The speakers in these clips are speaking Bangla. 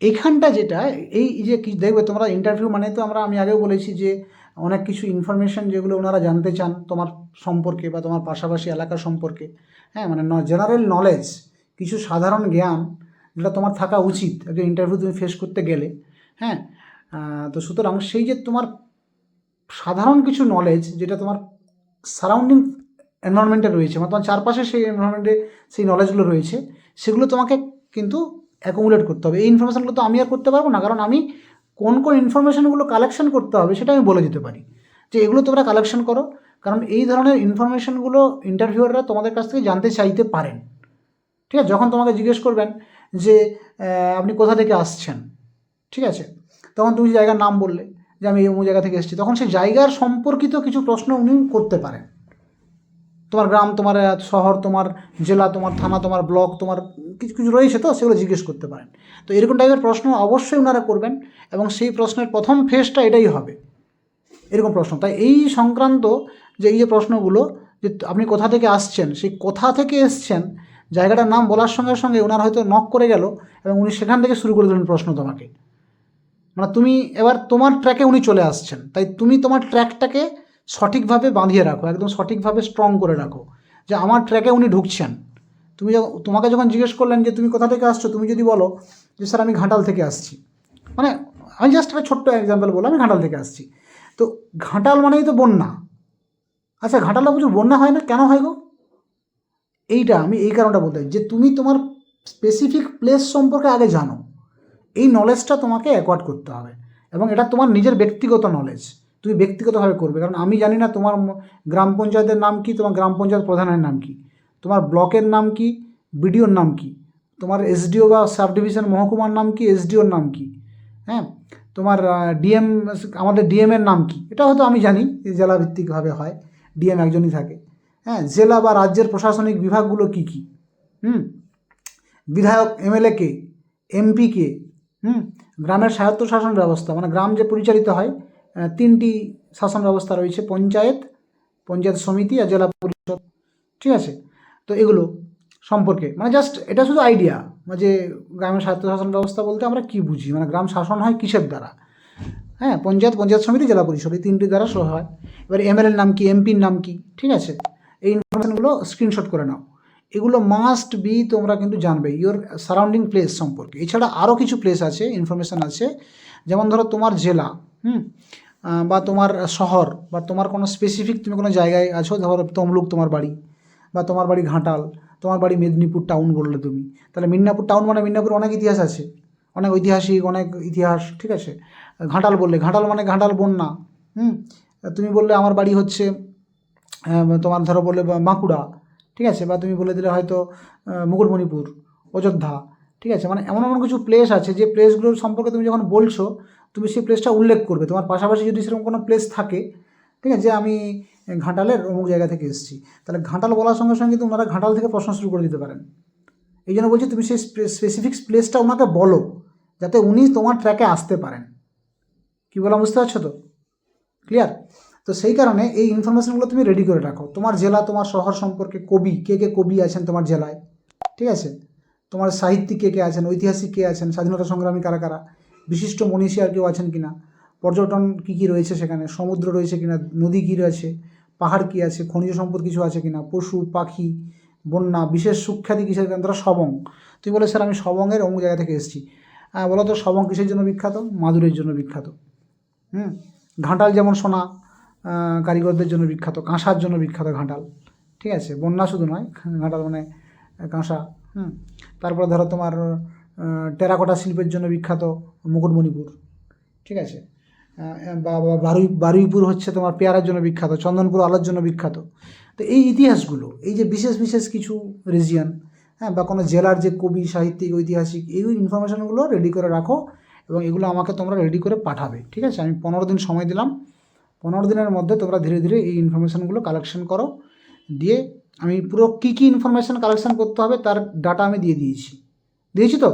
এইখানটা যেটা, এই যে কি দেখবে তোমরা ইন্টারভিউ মানে তো আমি আগেও বলেছি যে অনেক কিছু ইনফরমেশন যেগুলো ওনারা জানতে চান তোমার সম্পর্কে বা তোমার পাশাপাশি এলাকা সম্পর্কে। হ্যাঁ, মানে জেনারেল নলেজ, কিছু সাধারণ জ্ঞান যেটা তোমার থাকা উচিত একটা ইন্টারভিউ তুমি ফেস করতে গেলে। হ্যাঁ, তো সুতরাং সেই যে তোমার সাধারণ কিছু নলেজ যেটা তোমার সারাউন্ডিং এনভায়রনমেন্টে রয়েছে, মানে তোমার চারপাশে সেই এনভায়রনমেন্টে সেই নলেজগুলো রয়েছে, সেগুলো তোমাকে কিন্তু অ্যাকুমুলেট করতে হবে। এই ইনফরমেশানগুলো তো আমি আর করতে পারবো না, কারণ আমি কোন কোন ইনফরমেশানগুলো কালেকশন করতে হবে সেটা আমি বলে দিতে পারি যে এগুলো তোমরা কালেকশন করো, কারণ এই ধরনের ইনফরমেশানগুলো ইন্টারভিউয়াররা তোমাদের কাছ থেকে জানতে চাইতে পারেন। ঠিক আছে, যখন তোমাকে জিজ্ঞেস করবেন যে আপনি কোথা থেকে আসছেন, ঠিক আছে, তখন তুমি জায়গার নাম বললে যে আমি অমুক জায়গা থেকে এসেছি, তখন সেই জায়গার সম্পর্কিত কিছু প্রশ্ন উনি করতে পারেন। তোমার গ্রাম, তোমার শহর, তোমার জেলা, তোমার থানা, তোমার ব্লক, তোমার কিছু কিছু রয়েছে তো, সেগুলো জিজ্ঞেস করতে পারেন। তো এরকম টাইপের প্রশ্ন অবশ্যই ওনারা করবেন, এবং সেই প্রশ্নের প্রথম ফেজটা এটাই হবে, এরকম প্রশ্ন। তাই এই সংক্রান্ত যে এই যে প্রশ্নগুলো, যে আপনি কোথা থেকে আসছেন, সেই কোথা থেকে এসছেন জায়গাটার নাম বলার সঙ্গে সঙ্গে ওনার হয়তো নক করে গেল এবং উনি সেখান থেকে শুরু করে দিলেন প্রশ্ন তোমাকে। মানে তুমি এবার তোমার ট্র্যাকে উনি চলে আসছেন, তাই তুমি তোমার ট্র্যাকটাকে সঠিকভাবে বাঁধিয়ে রাখো, একদম সঠিকভাবে স্ট্রং করে রাখো যে আমার ট্র্যাকে উনি ঢুকছেন। তোমাকে যখন জিজ্ঞেস করলেন যে তুমি কোথা থেকে আসছো, তুমি যদি বলো যে স্যার আমি ঘাটাল থেকে আসছি, মানে আমি জাস্ট একটা ছোট্ট এক্সাম্পল বললাম, আমি ঘাটাল থেকে আসছি, তো ঘাটাল মানেই তো বন্যা। আচ্ছা, ঘাটালে প্রচুর বন্যা হয় না, কেন হয় গো? এইটা আমি এই কারণটা বলতে চাই যে তুমি তোমার স্পেসিফিক প্লেস সম্পর্কে আগে জানো, এই নলেজটা তোমাকে অ্যাকোয়ার্ড করতে হবে, এবং এটা তোমার নিজের ব্যক্তিগত নলেজ, তুমি ব্যক্তিগতভাবে করবে। কারণ আমি জানি না তোমার গ্রাম পঞ্চায়েতের নাম কি, তোমার গ্রাম পঞ্চায়েত প্রধানের নাম কি, তোমার ব্লকের নাম কি, বিডিওর নাম কি, তোমার এসডিও বা সাব ডিভিশন মহকুমার নাম কি, এসডিওর নাম কি, হ্যাঁ, তোমার ডিএম, আমাদের ডিএমের নাম কি, এটা হয়তো আমি জানি জেলাভিত্তিকভাবে হয়, ডিএম একজনই থাকে। হ্যাঁ, জেলা বা রাজ্যের প্রশাসনিক বিভাগগুলো কী কী, হুম, বিধায়ক এমএলএ কে, এমপি কে, গ্রামের স্বায়ত্তশাসন ব্যবস্থা, মানে গ্রাম যে পরিচালিত হয়, তিনটি শাসন ব্যবস্থা রয়েছে, পঞ্চায়েত, পঞ্চায়েত সমিতি আর জেলা পরিষদ। ঠিক আছে, তো এগুলো সম্পর্কে মানে জাস্ট এটা শুধু আইডিয়া, মানে যে গ্রামের স্বায়ত্তশাসন ব্যবস্থা বলতে আমরা কী বুঝি, মানে গ্রাম শাসন হয় কিসের দ্বারা। হ্যাঁ, পঞ্চায়েত, পঞ্চায়েত সমিতি, জেলা পরিষদ, এই তিনটি দ্বারা হয়। এবার এমএলএর নাম কি, এমপির নাম কি, ঠিক আছে, এই ইনফরমেশনগুলো স্ক্রিনশট করে নাও। এগুলো মাস্ট বি তোমরা কিন্তু জানবে ইওর সারাউন্ডিং প্লেস সম্পর্কে। এছাড়া আরও কিছু প্লেস আছে, ইনফরমেশান আছে, যেমন ধরো তোমার জেলা, বা তোমার শহর, বা তোমার কোনো স্পেসিফিক তুমি কোনো জায়গায় আছো, ধরো তমলুক তোমার বাড়ি, বা তোমার বাড়ি ঘাটাল, তোমার বাড়ি মেদিনীপুর টাউন বললে তুমি, তাহলে মিদনাপুর টাউন মানে মিদনাপুর অনেক ইতিহাস আছে, অনেক ঐতিহাসিক, অনেক ইতিহাস, ঠিক আছে। ঘাটাল বললে, ঘাটাল মানে ঘাটাল বন্যা, হুম। তুমি বললে আমার বাড়ি হচ্ছে তোমার ধরো বললে বাঁকুড়া, ঠিক আছে, বা তুমি বলে দিলে হয়তো মুকুটমণিপুর, অযোধ্যা, ঠিক আছে, মানে এমন এমন কিছু প্লেস আছে যে প্লেসগুলোর সম্পর্কে তুমি যখন বলছো, তুমি সেই প্লেসটা উল্লেখ করবে, তোমার পাশাপাশি যদি সেরকম কোনো প্লেস থাকে, ঠিক আছে, যে আমি ঘাটালের অমুক জায়গা থেকে এসেছি, তাহলে ঘাটাল বলার সঙ্গে সঙ্গে কিন্তু ওনারা ঘাটাল থেকে প্রশ্ন শুরু করে দিতে পারেন। এই জন্য বলছি তুমি সেই স্পেসিফিক প্লেসটা ওনাকে বলো, যাতে উনি তোমার ট্র্যাকে আসতে পারেন। কী বলা, বুঝতে পারছো তো? ক্লিয়ার? তো সেই কারণে এই ইনফরমেশনগুলো তুমি রেডি করে রাখো। তোমার জেলা, তোমার শহর সম্পর্কে, কবি, কে কে কবি আছেন তোমার জেলায়, ঠিক আছে, তোমার সাহিত্যিক কে কে আছেন, ঐতিহাসিক কে আছেন, স্বাধীনতা সংগ্রামী কারা কারা, বিশিষ্ট মনীষী আর কেউ আছেন কিনা, পর্যটন কী কী রয়েছে সেখানে, সমুদ্র রয়েছে কিনা, নদী কী রয়েছে, পাহাড় কী আছে, খনিজ সম্পদ কিছু আছে কিনা, পশু পাখি, বন্যা, বিশেষ সুখ্যাতি কিসের কেন, ধরো সবং, তুমি বলে স্যার আমি সবংয়ের অমুক জায়গা থেকে এসেছি। বলো তো সবং কিসের জন্য বিখ্যাত? মাদুরের জন্য বিখ্যাত। ঘাটাল যেমন সোনা কারিগরদের জন্য বিখ্যাত, কাঁসার জন্য বিখ্যাত ঘাটাল, ঠিক আছে, বন্যা শুধু নয়, ঘাটাল মানে কাঁসা। তারপরে ধরো তোমার টেরাকোটা শিল্পের জন্য বিখ্যাত মুকুটমণিপুর, ঠিক আছে, বা বারুইপুর হচ্ছে তোমার পেয়ারার জন্য বিখ্যাত, চন্দনপুর আলোর জন্য বিখ্যাত। তো এই ইতিহাসগুলো, এই যে বিশেষ বিশেষ কিছু রিজিয়ন, বা কোনো জেলার যে কবি, সাহিত্যিক, ঐতিহাসিক, এই ইনফরমেশানগুলো রেডি করে রাখো, এবং এগুলো আমাকে তোমরা রেডি করে পাঠাবে, ঠিক আছে। আমি 15 দিন সময় দিলাম, 15 দিনের মধ্যে তোমরা ধীরে ধীরে এই ইনফরমেশানগুলো কালেকশন করো, দিয়ে আমি পুরো কী কী ইনফরমেশান কালেকশন করতে হবে তার ডাটা আমি দিয়েছি তো,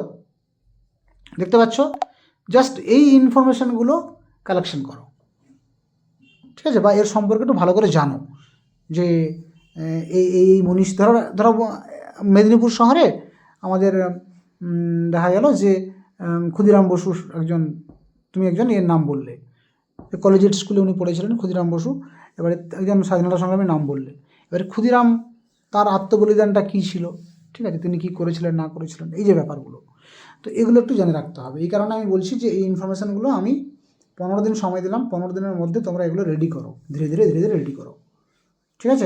দেখতে পাচ্ছ, জাস্ট এই ইনফরমেশানগুলো কালেকশন করো, ঠিক আছে, বা এর সম্পর্কে একটু ভালো করে জানো যে এই এই মনীষ, ধরো মেদিনীপুর শহরে আমাদের দেখা গেল যে ক্ষুদিরাম বসুর তুমি একজন এর নাম বললে, কলেজিয়েট স্কুলে উনি পড়েছিলেন ক্ষুদিরাম বসু, এবারে একজন স্বাধীনতা সংগ্রামীর নাম বললে। এবারে ক্ষুদিরাম তার আত্মবলিদানটা কী ছিল, ঠিক আছে, তিনি কী করেছিলেন না করেছিলেন, এই যে ব্যাপারগুলো, তো এগুলো একটু জেনে রাখতে হবে। এই কারণে আমি বলছি যে এই ইনফরমেশানগুলো আমি 15 দিন সময় দিলাম, 15 দিনের মধ্যে তোমরা এগুলো রেডি করো, ধীরে ধীরে রেডি করো, ঠিক আছে।